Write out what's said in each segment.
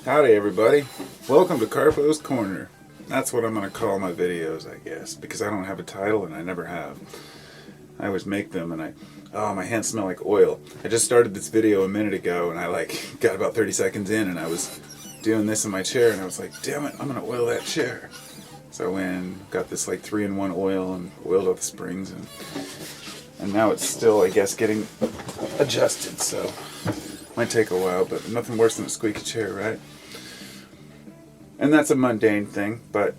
Howdy everybody, welcome to Carpos Corner. That's what I'm going to call my videos, I guess, because I don't have a title and I never have. I always make them and my hands smell like oil. I just started this video a minute ago and I got about 30 seconds in and I was doing this in my chair and I was like, damn it, I'm going to oil that chair. So I went and got this 3-in-1 oil and oiled all the springs and now it's still, I guess, getting adjusted, so might take a while, but nothing worse than a squeaky chair, right? And that's a mundane thing, but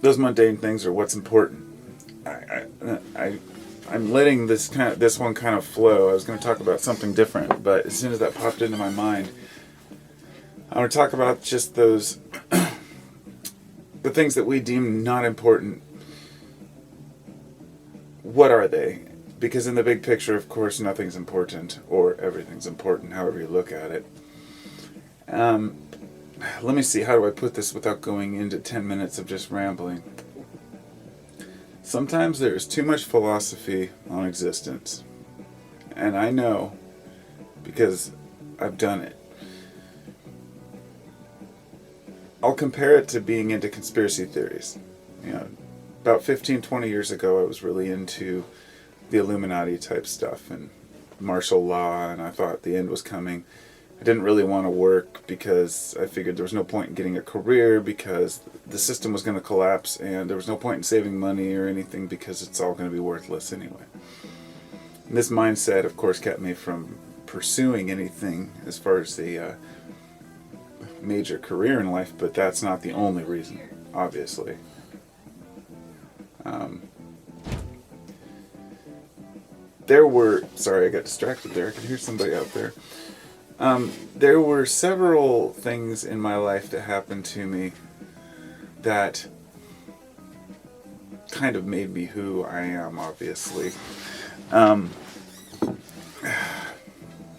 those mundane things are what's important. I'm letting this one kind of flow. I was going to talk about something different, but as soon as that popped into my mind, I want to talk about just those the things that we deem not important. What are they? Because in the big picture, of course, nothing's important, or everything's important, however you look at it. Let me see, how do I put this without going into 10 minutes of just rambling? Sometimes there's too much philosophy on existence. And I know, because I've done it. I'll compare it to being into conspiracy theories. About 15-20 years ago, I was really into the Illuminati type stuff and martial law, and I thought the end was coming. I didn't really want to work because I figured there was no point in getting a career because the system was going to collapse, and there was no point in saving money or anything because it's all going to be worthless anyway. And this mindset, of course, kept me from pursuing anything as far as the major career in life, but that's not the only reason, obviously. Sorry, I got distracted there. I could hear somebody out there. There were several things in my life that happened to me that kind of made me who I am, obviously. Damn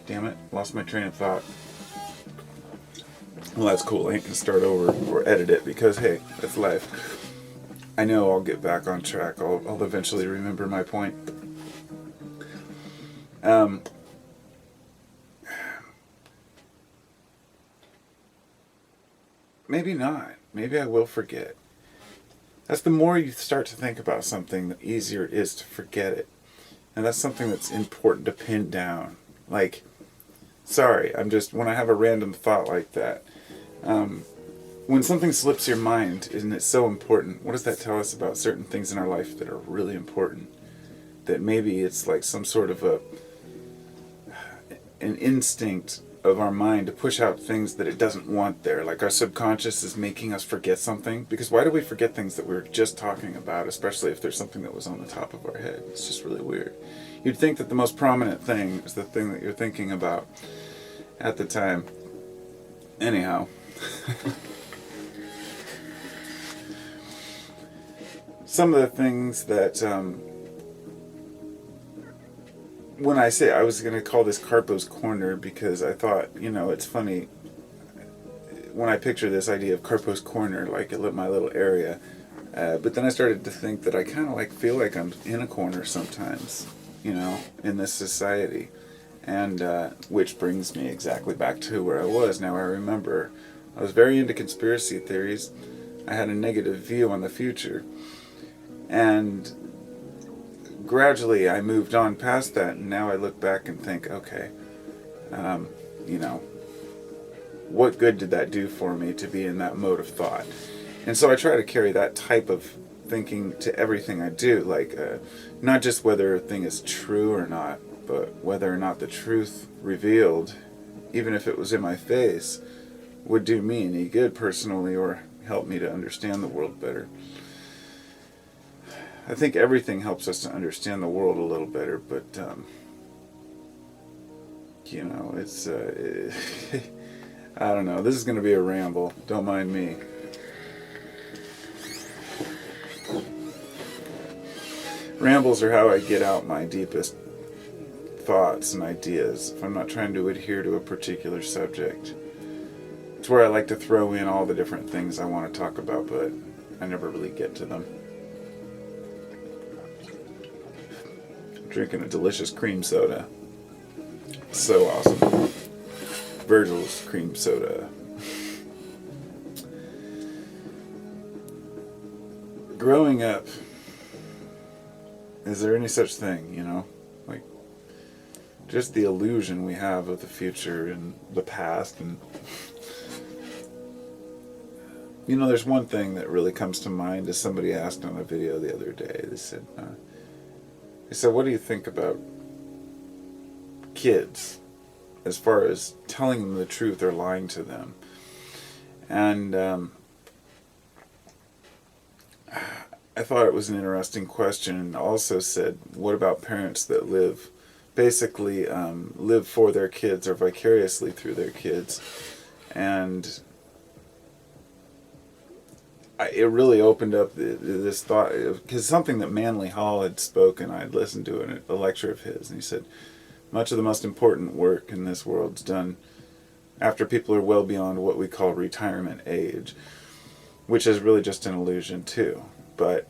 it, lost my train of thought. Well, that's cool. I ain't gonna start over or edit it because, hey, that's life. I know I'll get back on track. I'll eventually remember my point. Maybe not. Maybe I will forget. That's the more you start to think about something, the easier it is to forget it. And that's something that's important to pin down. When I have a random thought like that, when something slips your mind, isn't it so important? What does that tell us about certain things in our life that are really important? That maybe it's like some sort of an instinct of our mind to push out things that it doesn't want there. Like our subconscious is making us forget something. Because why do we forget things that we were just talking about, especially if there's something that was on the top of our head? It's just really weird. You'd think that the most prominent thing is the thing that you're thinking about at the time. Anyhow. Some of the things that, when I say I was going to call this Carpos Corner because I thought, it's funny, when I picture this idea of Carpos Corner, my little area, but then I started to think that I kind of feel like I'm in a corner sometimes, in this society, and which brings me exactly back to where I was. Now I remember I was very into conspiracy theories. I had a negative view on the future. And gradually I moved on past that, and now I look back and think, okay, what good did that do for me to be in that mode of thought? And so I try to carry that type of thinking to everything I do, not just whether a thing is true or not, but whether or not the truth revealed, even if it was in my face, would do me any good personally or help me to understand the world better. I think everything helps us to understand the world a little better, but, it's, I don't know, this is going to be a ramble, don't mind me. Rambles are how I get out my deepest thoughts and ideas if I'm not trying to adhere to a particular subject. It's where I like to throw in all the different things I want to talk about, but I never really get to them. Drinking a delicious cream soda. So awesome. Virgil's cream soda. growing up, is there any such thing, like just the illusion we have of the future and the past? And there's one thing that really comes to mind, as somebody asked on a video the other day. They said, what do you think about kids as far as telling them the truth or lying to them? And I thought it was an interesting question, and also said, what about parents that live for their kids or vicariously through their kids? And it really opened up this thought, because something that Manly Hall had spoken, I had listened to in a lecture of his, and he said, much of the most important work in this world is done after people are well beyond what we call retirement age, which is really just an illusion too. But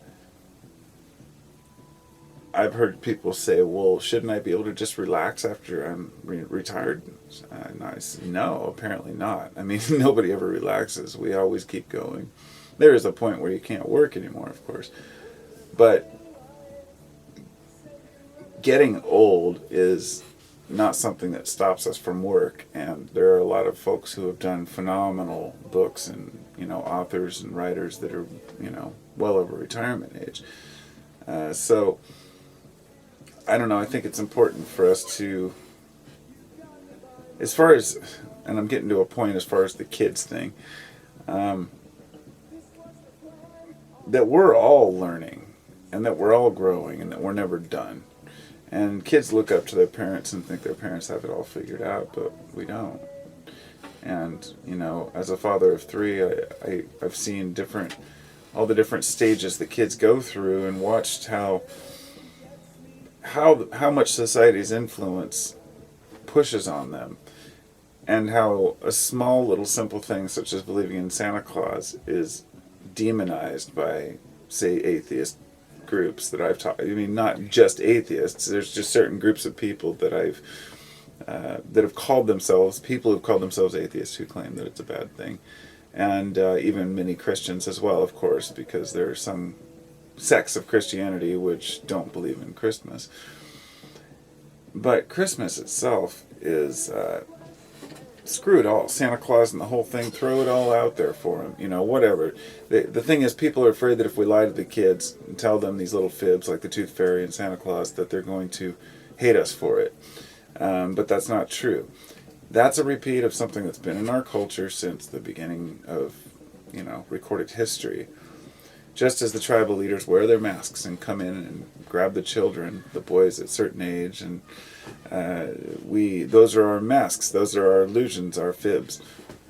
I've heard people say, well, shouldn't I be able to just relax after I'm retired? And I said, no, apparently not. I mean, nobody ever relaxes. We always keep going. There is a point where you can't work anymore, of course. But getting old is not something that stops us from work. And there are a lot of folks who have done phenomenal books and, authors and writers that are, well over retirement age. So, I don't know, I think it's important for us to, as far as, and I'm getting to a point as far as the kids thing, that we're all learning, and that we're all growing, and that we're never done. And kids look up to their parents and think their parents have it all figured out, but we don't. And, as a father of three, I've seen all the different stages that kids go through, and watched how much society's influence pushes on them, and how a small little simple thing such as believing in Santa Claus is demonized by, say, atheist groups that I've taught. I mean, not just atheists. There's just certain groups of people that that have called themselves, people who've called themselves atheists, who claim that it's a bad thing, and even many Christians as well, of course, because there are some sects of Christianity which don't believe in Christmas. But Christmas itself is screw it all. Santa Claus and the whole thing, throw it all out there for him. Whatever. The thing is, people are afraid that if we lie to the kids and tell them these little fibs like the Tooth Fairy and Santa Claus, that they're going to hate us for it. But that's not true. That's a repeat of something that's been in our culture since the beginning of, recorded history. Just as the tribal leaders wear their masks and come in and grab the children, the boys at a certain age, and those are our masks, those are our illusions, our fibs.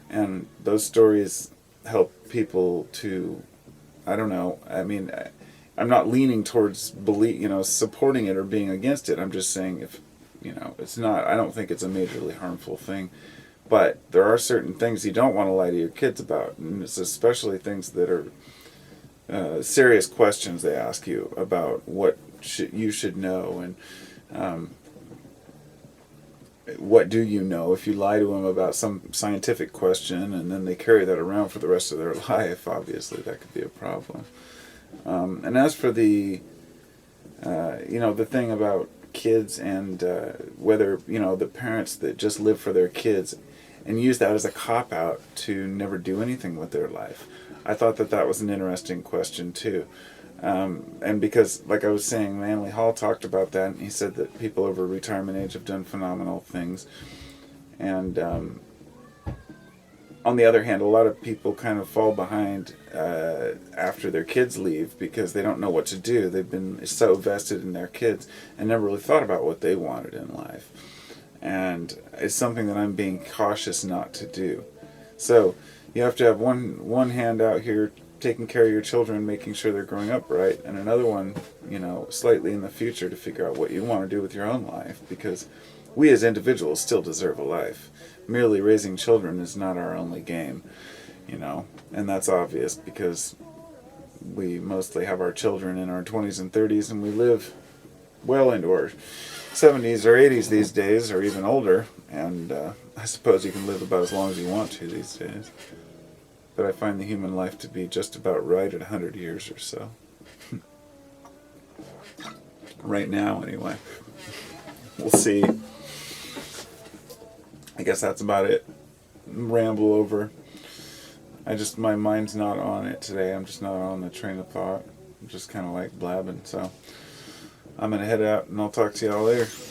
And those stories help people to, I don't know, I mean, I'm not leaning towards supporting it or being against it. I'm just saying if, it's not, I don't think it's a majorly harmful thing. But there are certain things you don't want to lie to your kids about, and it's especially things that are serious questions they ask you about what you should know, and what do you know. If you lie to them about some scientific question and then they carry that around for the rest of their life, obviously that could be a problem. And as for the the thing about kids and whether the parents that just live for their kids and use that as a cop-out to never do anything with their life, I thought that was an interesting question too. And because, like I was saying, Manly Hall talked about that, and he said that people over retirement age have done phenomenal things. And on the other hand, a lot of people kind of fall behind after their kids leave because they don't know what to do. They've been so vested in their kids and never really thought about what they wanted in life. And it's something that I'm being cautious not to do. So you have to have one hand out here taking care of your children, making sure they're growing up right, and another one, slightly in the future to figure out what you want to do with your own life, because we as individuals still deserve a life. Merely raising children is not our only game, and that's obvious because we mostly have our children in our 20s and 30s, and we live well into our 70s or 80s these days, or even older, and I suppose you can live about as long as you want to these days. But I find the human life to be just about right at 100 years or so. Right now, anyway. We'll see. I guess that's about it. Ramble over. My mind's not on it today. I'm just not on the train of thought. I'm just kind of like blabbing. So I'm going to head out and I'll talk to y'all later.